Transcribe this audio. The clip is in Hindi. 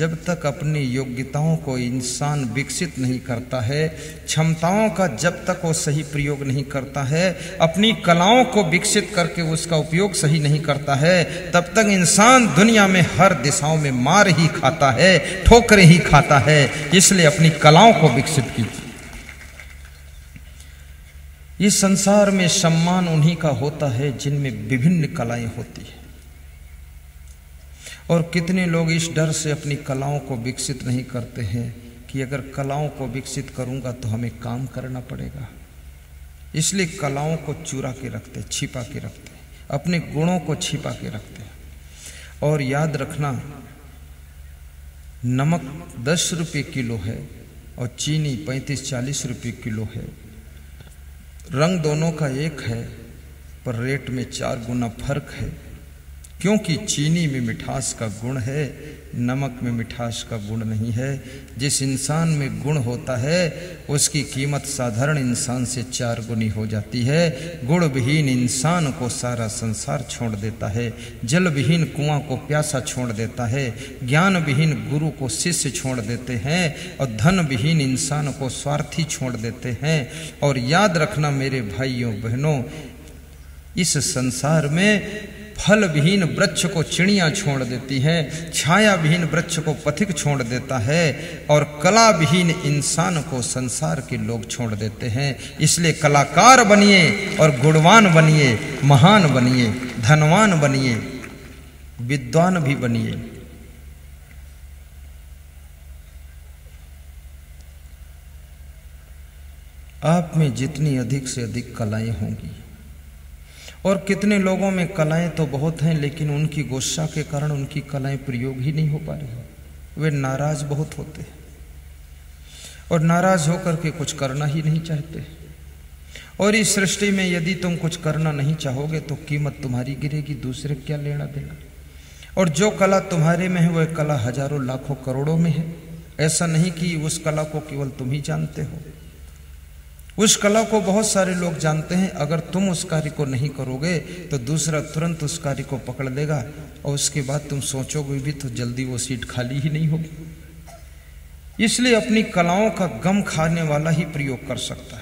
जब तक अपनी योग्यताओं को इंसान विकसित नहीं करता है, क्षमताओं का जब तक वो सही प्रयोग नहीं करता है, अपनी कलाओं को विकसित करके उसका उपयोग सही नहीं करता है, तब तक इंसान दुनिया में हर दिशाओं में मार ही खाता है, ठोकरें ही खाता है। इसलिए अपनी कलाओं को विकसित कीजिए। इस संसार में सम्मान उन्हीं का होता है जिनमें विभिन्न कलाएं होती है। और कितने लोग इस डर से अपनी कलाओं को विकसित नहीं करते हैं कि अगर कलाओं को विकसित करूंगा तो हमें काम करना पड़ेगा, इसलिए कलाओं को चुरा के रखते, छिपा के रखते, अपने गुणों को छिपा के रखते। और याद रखना, नमक 10 रुपये किलो है और चीनी 35-40 रुपये किलो है। रंग दोनों का एक है पर रेट में 4 गुना फर्क है, क्योंकि चीनी में मिठास का गुण है, नमक में मिठास का गुण नहीं है। जिस इंसान में गुण होता है उसकी कीमत साधारण इंसान से 4 गुनी हो जाती है। गुण विहीन इंसान को सारा संसार छोड़ देता है, जल विहीन कुआं को प्यासा छोड़ देता है, ज्ञान विहीन गुरु को शिष्य छोड़ देते हैं और धन विहीन इंसान को स्वार्थी छोड़ देते हैं। और याद रखना मेरे भाइयों बहनों, इस संसार में फल विहीन वृक्ष को चिड़ियां छोड़ देती है, छाया विहीन वृक्ष को पथिक छोड़ देता है और कला विहीन इंसान को संसार के लोग छोड़ देते हैं। इसलिए कलाकार बनिए और गुणवान बनिए, महान बनिए, धनवान बनिए, विद्वान भी बनिए। आप में जितनी अधिक से अधिक कलाएं होंगी, और कितने लोगों में कलाएं तो बहुत हैं लेकिन उनकी गुस्सा के कारण उनकी कलाएं प्रयोग ही नहीं हो पा रही। वे नाराज बहुत होते हैं और नाराज होकर के कुछ करना ही नहीं चाहते। और इस सृष्टि में यदि तुम कुछ करना नहीं चाहोगे तो कीमत तुम्हारी गिरेगी, दूसरे क्या लेना देना। और जो कला तुम्हारे में है वह कला हजारों लाखों करोड़ों में है। ऐसा नहीं कि उस कला को केवल तुम ही जानते हो, उस कला को बहुत सारे लोग जानते हैं। अगर तुम उस कार्य को नहीं करोगे तो दूसरा तुरंत उस कार्य को पकड़ लेगा और उसके बाद तुम सोचोगे भी तो जल्दी वो सीट खाली ही नहीं होगी। इसलिए अपनी कलाओं का गम खाने वाला ही प्रयोग कर सकता है।